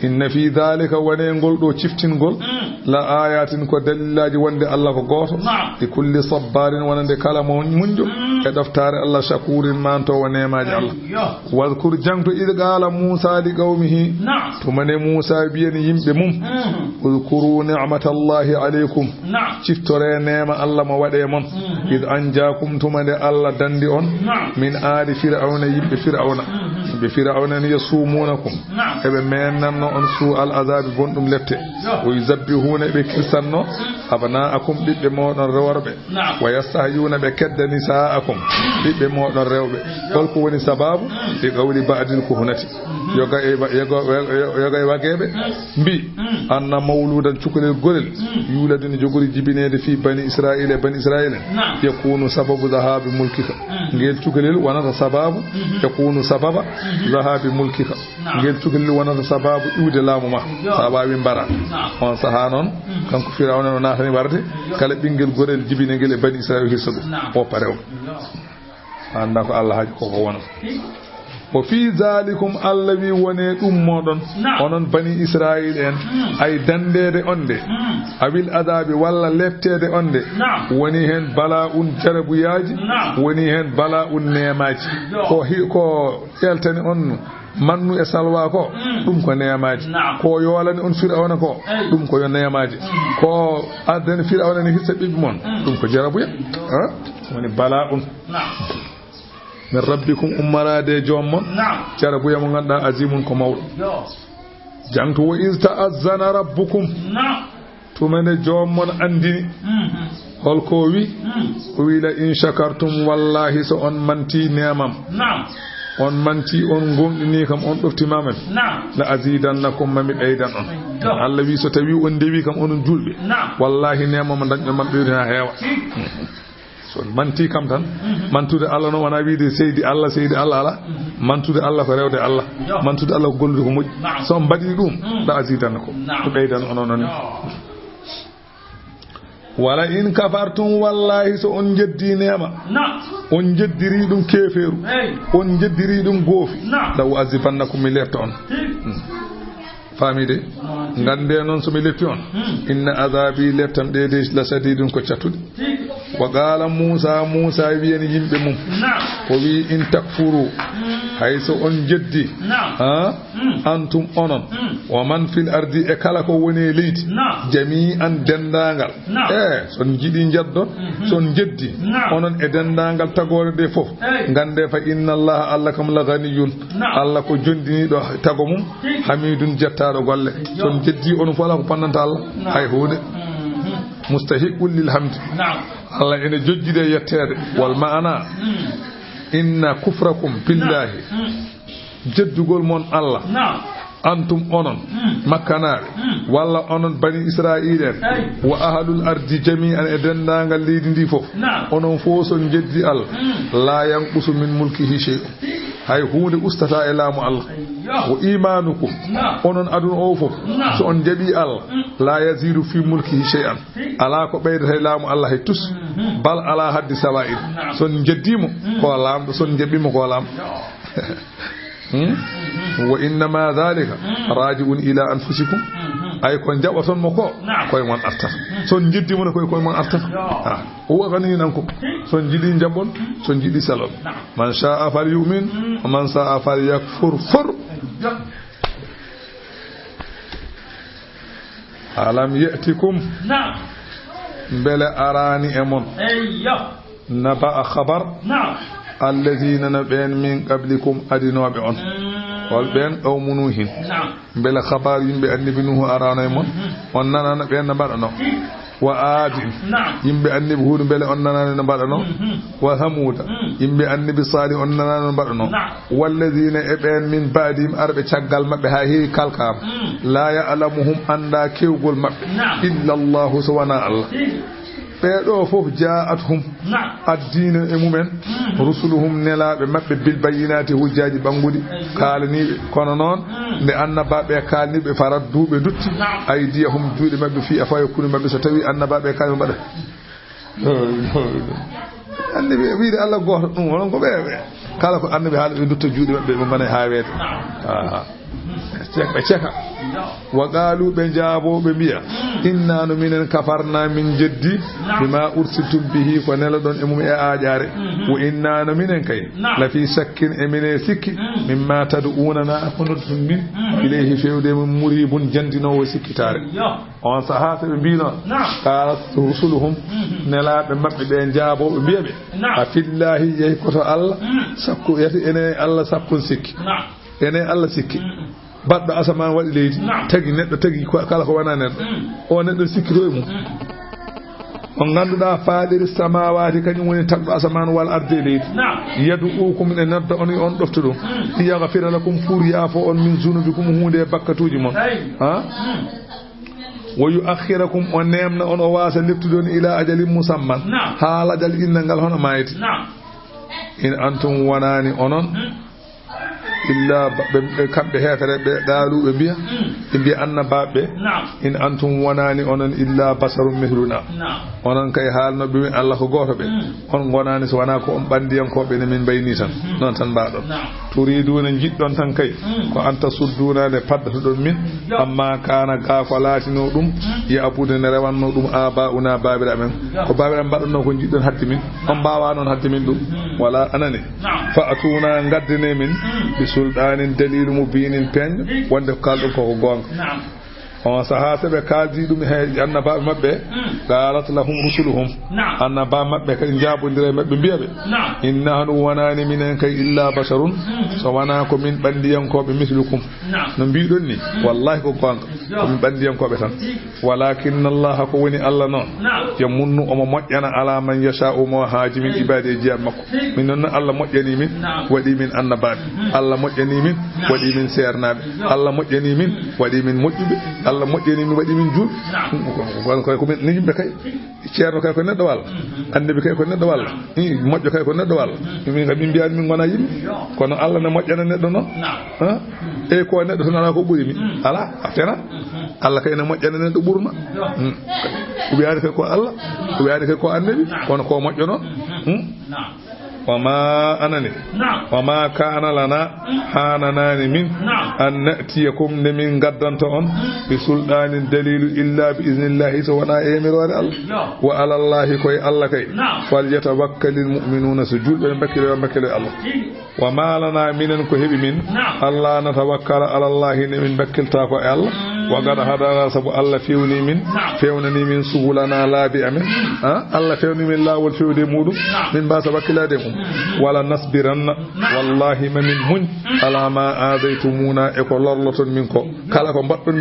إن في ذلك ونقول دو شفتين قول لا آيات كو دليل وند الله كو غوتو لكل صبار ونند كلام منجو كدفتار الله شكور مانتو ونعماج الله واذكر جنت إذ قال موسى لقومه ثم موسى بين يمبه مم اذكروا نعمة الله عليكم شفتوا نعمة الله ما ودي من إذ أنجاكم ثم الله دندي on من آل فرعون يمبه فرعون بفرعون يصومونكم ebe mennan on su al azab gondum lette o yuzabbihuna be kirsanno abnaakum bibbe modon reworbe wa yastahiyuna be kedda nisaakum bibbe modon rewbe holko woni sababu e gawli ba'dil kuhunati yoga e wagebe mbi anna mawludan cukalel gorel yuladun jogori jibinede fi bani israila yakunu sababu dhahabi mulkika ngel cukalel wana sababu yakunu sababa dhahabi mulkika ngel cukalel wana sababu iwde laamu ma sababu mbara on saha non kanko firawna no natani warde kala bingel gorel jibine ngel e bani israila hisabu o parew anda ko Allah haji ko wona wa fi zalikum allazi wone dum modon onon bani israil en ay dandede onde abil adabi walla leftede onde woni hen bala'un jarabuyaji woni hen bala'un nemaji ko eltani on mannu e salwa ko dum ko nemaji ko yolani on fir'auna ko dum ko yo nemaji ko adani fir'auna ni hissa bibbi mon dum ko jarabuya woni bala'un من ربكم أمرا دي جوم جربوا يا من غدا عظيم كمول جانتو وإذ تأذن ربكم تمن جوم من عندي هل كوي ويلا إن شكرتم والله سأن منتي نعمم on manti on gondini kam on dofti mamen la azidannakum mami aydan on Allah wi so tawi on dewi kam on julbe wallahi nema man daño man beena heewa so manti kam tan mantude Allah no wana wiide seydi Allah ala mantude Allah ko rewde Allah mantude Allah ko gollude ko moƴƴi so mbadi dum da azidannakum to beydan onon wala in kafartum wallahi so on jeddi nema on jeddiri dum keferu on jeddiri dum gofi da wazifannakum mi lefta on famide ngande non so mi lefti on inna azabi leftam de la sadidun ko catude wa qala musa wiyani yimbe mum ko wi in takfuru hayso on jeddi antum onon wa man fil ardi e kala ko woni leydi jami'an dendangal son jidi jaddon son jeddi onon e dendangal tagore de fof ngande fa inna allah kam la ghaniyun allah ko jondini do tago mum hamidun jettado golle son jeddi on fala ko pannanta allah hay hude mustahiqul lil hamd Allah ene jojjide yettede wal maana inna kufrakum billahi jeddugol mon Allah antum onon makkanaɓe walla onon bani israilen wa ahlul ardi jami'an e dendagal leydi ndi fof onon fo son jeddi Allah la yanqusu min mulkihi shay'un hay hunde ustata e laamu Allah wa imanukum onon adun o fof so on jabi Allah la yazidu fi mulkihi shay'an ala ko beydata e laamu Allah hay tus bal ala haddi sawa'id son jeddimo ko laamdo son jabimo ko laam وإنما ذلك راجع إلى أنفسكم أي كون جابا سون مكو كوي من أرتف سون جدي من كوي من أرتف هو غني نانكم سون جدي جابون سون جدي سلام من شاء فليؤمن ومن شاء فليكفر فر ألم يأتكم بل أراني أمون نبأ خبر الذين نبين من قبلكم أدنوا بعون والبين أو منوهين بل خبر ينبئ بنوه أرانا يمون وننا نبين نبأنا وآد ينبئ بهود بل أننا نبأنا وثمود ينبئ بصالح أننا نبأنا والذين أبين من بعدهم أربع شغال مبهاهي كالكام لا يعلمهم أن لا كيوغل مب إلا الله سبحانه الله بيدو فوف جاءتهم الدين امومن رسلهم نلا بمبه بالبينات حجاج بانغودي قالني كون نون لان بابه قالني بفردو بدوت ايديهم جودي مبه في افا يكون مبه ستوي ان بابه قال مبه annabi wiide Allah goto dum won ko be kala ko annabi haala be dutta juude mabbe mo mane ha weete ceka wa qalu be jaabo be biya inna no minen kafarna min jeddi bima ursiltum bihi fa nela don e mum e aajare wa inna no minen kay la fi shakkin e mine sikki mimma tad'una na akuntum min ilayhi fewde mum muribun jandino wo sikkitare on sahata be bino qala rusuluhum nela be mabbe be jaabo be biya be afillahi yaykoto Allah sakku yati ene Allah sakkun sikki ene Allah sikki baddo asaman wadi leydi tagi neddo tagi kala ko wana neddo o neddo sikki do mum on ganduda faadir samawati kanyum woni tagdo asaman wal arde leydi yad'ukum min nadda on doftudo yaghfir lakum furiya fo on min zunubikum hunde bakkatuji mon ha ويؤخركم ونمنا on wasa leftudon ila ajalin musamman hala dal innangal hono mayti in antum wanani onon illa kambe hefere be dalu be biya be annababe in antum wanani onon illa basarun mihluna onon kay halno be Allah ko goto be on gonani so wana ko on bandiyan ko be min bayni tan non tan baadon turiduna jiddon tan kay ko anta sudduna le paddato don min amma kana gafalatino dum ya abude ne rewanno dum abauna babira men ko babira badonno ko jiddon hatti min on bawa non hatti min dum wala anani fa atuna gaddene min sultanin dalil mubinin pen wonde kaldo ko gonga on sahata be kaldi dum he annaba mabbe qalat lahum rusuluhum annaba mabbe kay jabondire mabbe biyabe innahu wanani minen kay illa basharun so wana ko min bandiyan ko be mislukum no biidon ni wallahi ko gonga ko min bandiyan ko be tan walakin Allah ko woni Allah non yamunnu o mo mojjana ala man yasha'u mo haaji min ibade jiyam makko min non Allah mojjani min wadi min annababe Allah mojjani min wadi min sernabe Allah mojjani min wadi min mojjube Allah mojjeni mi wadi min juul ko min ni yimbe kay ceerno kay ko neddo walla annabi kay ko neddo walla mojjo kay ko neddo walla min ga min biya min gona yimbe kono Allah ne mojjana neddo no ha e ko neddo tan ala ko buri mi ala afena Allah kay ne mojjana neddo burma ubiyaade kay ko Allah ubiyaade kay ko annabi kono ko mojjo non وما أنني وما كان لنا حاننان من أن نأتيكم من قدنتهم بسلطان دليل إلا بإذن الله سوانا إيمر الله وعلى الله كي الله كي فليتوكل المؤمنون سجود بكر الله وما لنا من كهب من الله نتوكل على الله من بكل تاكو الله وقد هدانا سبو الله فيوني من سبولنا لا بأمن الله فيوني من لا والفيوني مودو من باس بكلا ديمو ولا نصبرن والله ما من من على ما آذيتمونا إكو لرلتون منكو كالا كو مبطن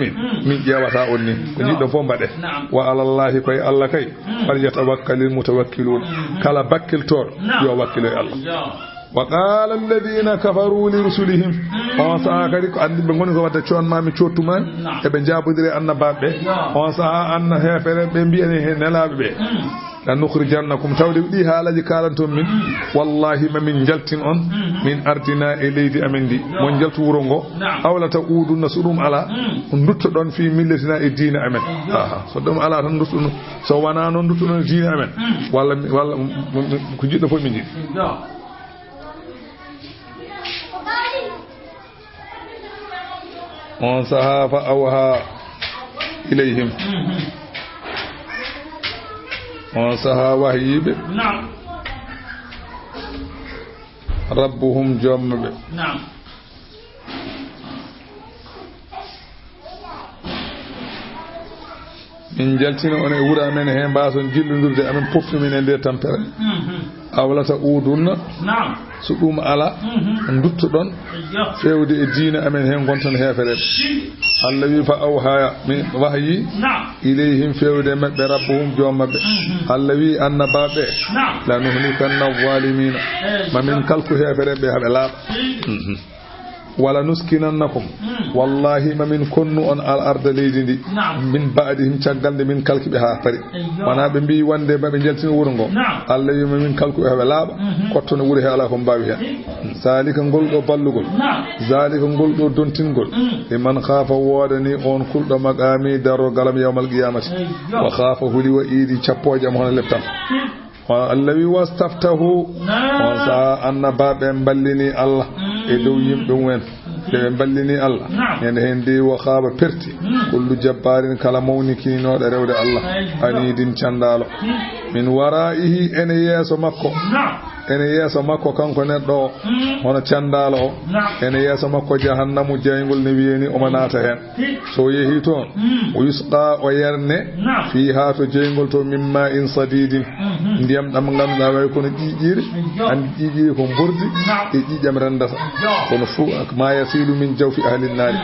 من جاوتا أني كنجد فهم بده وعلى الله كي الله كي فليتوكل المتوكلون كالا بكل تور يوكل الله وقال الذين كفروا لرسلهم on saa kadi ko andi be ngoni ko wadda coon mami cottuma e be jabodire annabaabe on saa anna hefere be mbiyani he nelaabe be la nukhrijannakum tawde di haalaji kalanton min wallahi ma min jaltin on min ardina e leydi amen di mon jaltu wuro ngo awla ta udunna sudum ala ndutto don fi millatina e diina amen so dum ala tan ndutto so wana non ndutto non diina amen walla ko jiddo fo min jidi on saha fa awha ilayhim on saha wahyibe rabbuhum jombe min jaltina on e wura amen he mbason jillodurde amen poftu min e nder tampere awlata udunna so ɗum ala dutto ɗon fewde e diina amen hen gontan hefere Allah wi fa awha min wahyi ilayhim fewde mabbe rabbuhum jommabe Allah wi annababe la nuhlikanna zalimina mamin kalku hefere be habe la wala nuskinannakum wallahi ma min konnu on al arda leydi ndi min ba'dihim caggalde min kalkibe ha pari wana be mbi wande babe jeltini wuro ngo Allah wi ma min kalku be laaba kottono wuro he ala ko mbawi hen zalika ngol do ballugol zalika ngol do dontingol e man khafa wodani on kuldo maqami daro galam yawmal qiyamati wa khafa huli wa idi chappoje am hono leptam Allah wi wastaftahu on sa annababe ballini Allah e dow yimɓe wen ɓe ballini Allah ene hen de wa khaba perti kullu jabbarin kala mawnikinoɗo rewde Allah anidin candalo min wara'ihi ene yeso makko kanko neɗɗo hono candalo o ene yeso makko jahannamu jaygol ne wiyeni omo naata hen so yehi toon o yusqa o yerne fi ha to jaygol to mimma in sadidin ndiyam ɗam ganduɗa way kono ƴiƴiri andi ƴiƴiri ko bordi e ƴiƴam rendata kono fu ma yasilu min jawfi ahlin nari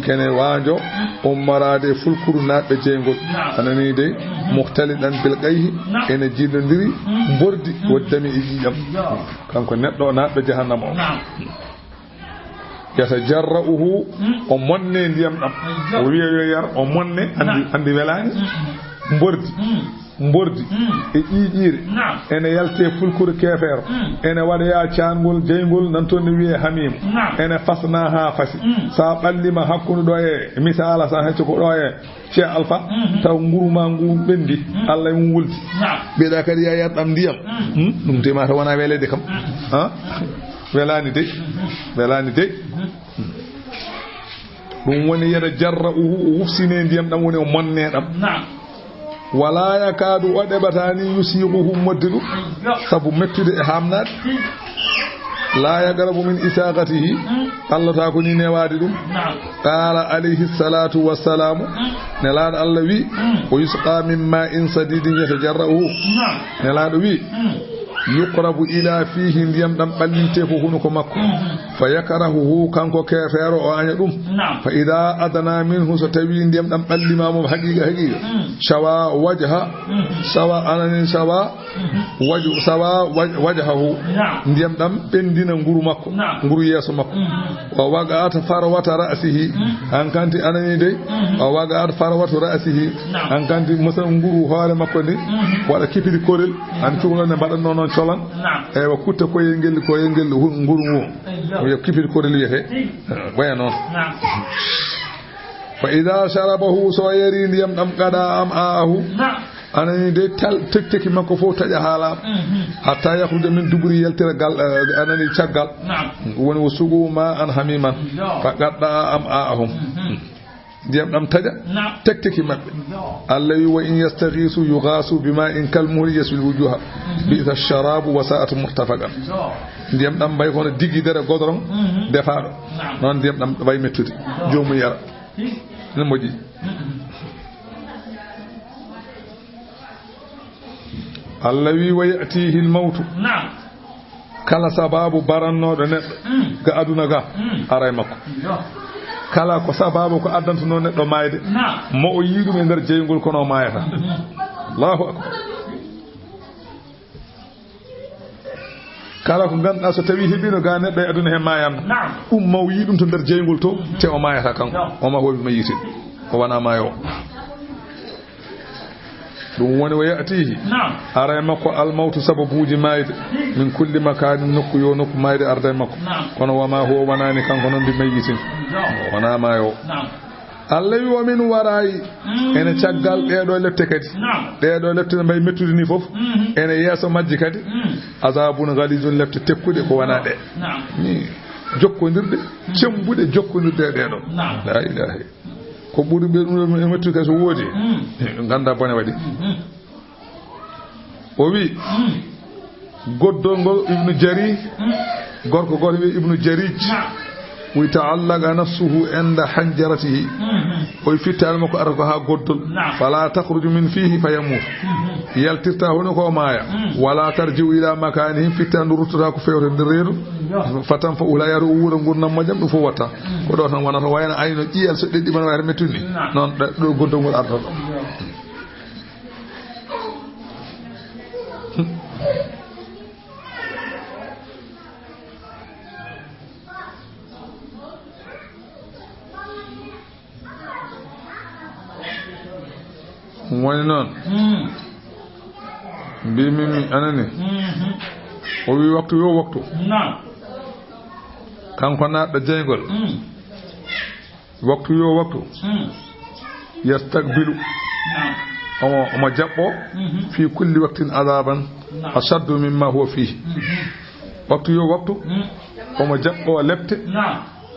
kene waajo ummarade fulkuru naɓɓe jaygol anani de muhtalidan bil qayhi ene jillodiri bordi woddami e ƴiƴam kanko neɗɗo naɓɓe jahannama o yatajarra'uhu o monne ndiyam ɗam o wiya yo yar o monne andi welani mbordi e ƴiƴire ene yalte fulkuru kefeero ene waɗaya caangol jeygol nan toon ne wiye hamim ene fasna ha fasi sa ɓallima hakkude ɗo e misala sa hecco ko ɗo e Cheikh Alpha taw nguruma ngu ɓendi Allah e mum wuldi ɓeeɗa kadi ya yarɗam ndiyam ɗum temata wona welede kam welani de ɗum woni yeda jarra o wufsine ndiyam ɗam woni o monne ɗam wala yakadu o ɗeɓatani yusiquhum modde ɗum sabu mettude e hamnade la yagarabu min isaqatihi Allah ta ko ni newade ɗum qala alayhi salatu wassalamu nelaɗo Allah wi o yusqa min ma'in sadidin yatajarra'uhu nelaɗo wi yuqrabu ila fihi ndiyam ɗam ɓallinte ko hunuko makko fa yakrahuhu kanko kefeero o aña ɗum fa ida adana minhu so tawi ndiyam ɗam ɓallimamo haqiqa shawa wajha sawa anani sawa wajhahu ndiyam ɗam ɓendina nguru makko nguru yeeso makko o wagata farwata ra'sihi hankanti anani de o wagata farwata ra'sihi hankanti musa nguru hoore makko ni waɗa kipidi korel an cukalon ne mbaɗanno noon colan ewa kutta koye ngel nguru ngu o yo kipidi korel wiyete waya noon fa ida sharabahu so yari ndiyam ɗam qada am aahu anani de tekteki makko fof taƴa haala hatta yahrude min duburi yaltira gal anani caggal woni wo sugu ma an hamiman fa gadda am aahum ndiyam ɗam taƴa tekteki maɓɓe Allah wi wa in yastaghisu yughasu bima in kalmuhli yasul wujuha bi'sa sharabu wa sa'at murtafaqan ndiyam ɗam bay kono digidere godron defaɗo noon ndiyam ɗam way mettude jomum yara ne moƴƴi Allah wi wa ya'tihi al-mautu kala sababu barannoɗo neɗɗo ga aduna ga aray makko kala ko sababu ko addantuno neɗɗo mayde mo o yiɗum e nder jeygol kono mayata Allahu akbar kala ko ganduɗa so tawi heɓino ga neɗɗo e aduna he mayanno ɗum maw yiɗum to nder jeygol to te o mayata kanko oma hoɓi mayite o wona mayo ɗum woni wa ya'tihi aray makko almawtu sababuji mayde min kulli makanin nokku yo nokku mayde arday makko kono wama huwa wonani kanko noon ndi mayyitin wona mayo Allah wi wa min warayi ene caggal ɗeɗo lefte kadi ɗeɗo lefte ne mbayi mettude ni foof ene yeeso majji kadi azabun ghalizun lefte tekkude ko wona ɗe jokkondirde cembude jokkondirde deedo la ilaha ko buri be dum mettu ka so wodi ganda bone wadi o wi goddol ngol ibnu jari gorko gol wi ibnu jarij wi ta'allaqa nafsuhu inda hanjaratihi o fital mako arko ha goddol fala takhruju min fihi fayamut yaltirta hono ko maya wala tarji'u ila makanihi fitan rututa ko fewre ndereedu fatan fa ula yaru wuro gurnam majam do fo wata ko do tan wonata wayna ayno iyal so deddi man wayre metunni non do goddol ngol arto woni noon mbimimi anani o wi waktu yo waktu kanko naɗɗo jeygol waktu yo waktu yastaqbilu omo jaɓɓo fi kulli waktin adaban ashaddu mimma huwa fihi waktu yo waktu omo jaɓɓo lebte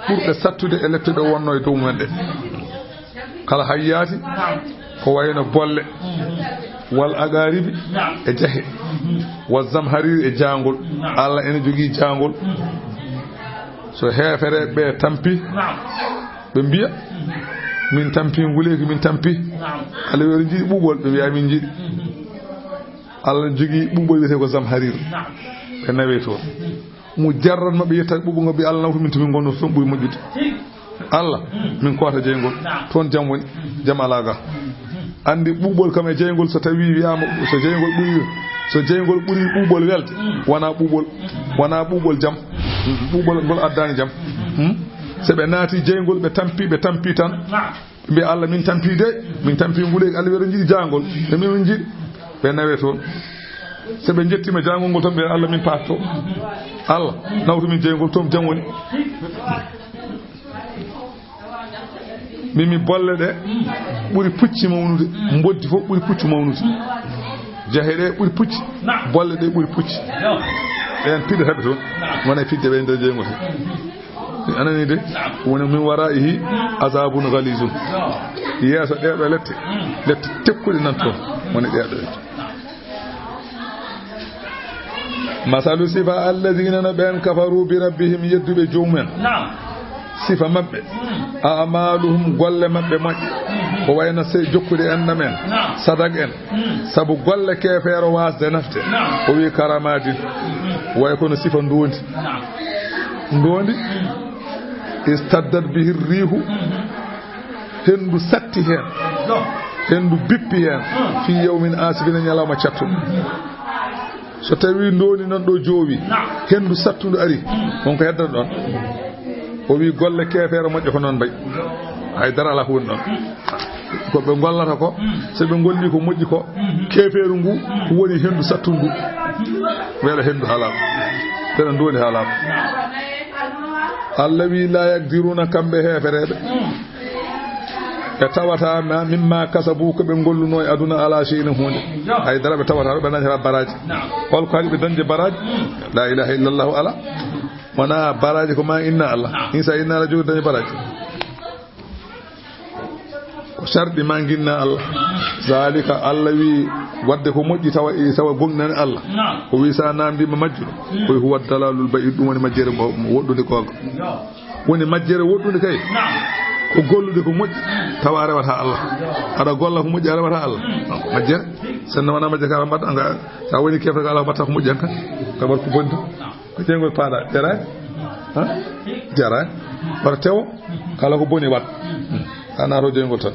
ɓurɗe sattude e lebte ɗe wonno e dow mumen ɗe kala hayyati ko wayno bolle wal agaribi e jahe wal zamhariri e jangol Allah ene jogi jangol so hefere be tampi be biya min tampi nguleki min tampi ala wori jidi bubol be biya min jidi Allah jogi bubol wete ko zamhariri be nawe to mu jarran mabbe yetta bubu ngobi Allah nawtu min tumi gondo son buy mojjude Allah min kota jeygol ton jam woni jam alaga andi bubol kam e jeygol so tawi wi'ama so jeygol buri bubol welde wana bubol jam bubol gol addani jam se be naati jeygol be tampi tan be Allah min tampi de min tampi nguleki Allah wero jidi jangol be min jidi be nawe ton se be jettima jangol ngol ton be Allah min patto Allah nawtu min jeygol tom jam woni mimi bolle de buri pucci mawnude mboddi fo buri pucci mawnude jahede buri pucci bolle de buri pucci en pide habe ton wona pidde be nder jeyngol anani de wona min waraihi azabun ghalizun yeso de lette tekkude nan ton wona de do masalu sifa alladhina nabyan kafaru bi rabbihim yaddu jawman sifa mabbe a'maluhum golle mabbe moƴƴi ko wayna sey jokkude en namen sadak en sabu golle kefeero wasde nafte o wi karamadi way kono sifa ndondi istaddat bihi rihu hendu satti hen hendu bippi hen fi yawmin asifina nyalama cattu so tawi ndondi non do jowi hendu sattundu ari on ko heddata don o wi golle kefeere moƴƴo ko noon bay hay dara ala huwoni ɗon ko ɓe gollata ko so ɓe golli ko moƴƴi ko kefeeru ngu woni henndu sattundu ndu weeɗa henndu haalaama ɓeɗa ndooni haalaama Allah wi la yakdiruna kamɓe heefereɓe ɓe tawata mimma kasabu ko ɓe golluno e aduna ala shay'in hunde hay dara ɓe tawata ɓe dañata baraji holko haali ɓe dañde baraji la ilaha illallahu ala wana baraji ko ma inna Allah insa inna la jogi dañi baraji ko shardi ma ginna Allah zalika Allah wi wadde ko moƴƴi tawa gongnani Allah ko wi sa namdi ma majjudo ko huwa dalalul ba'id dum woni majjere woddude ko woni majjere woddude kay ko gollude ko moƴƴi tawa rewata Allah ada golla ko moƴƴi rewata Allah majjere sanna wana majjere ka mbatta nga sa woni kefre ka Allah batta ko moƴƴi kan ka bar ko bonto ko jengol paada jara par tew kala ko boni wat ana ro jengol tan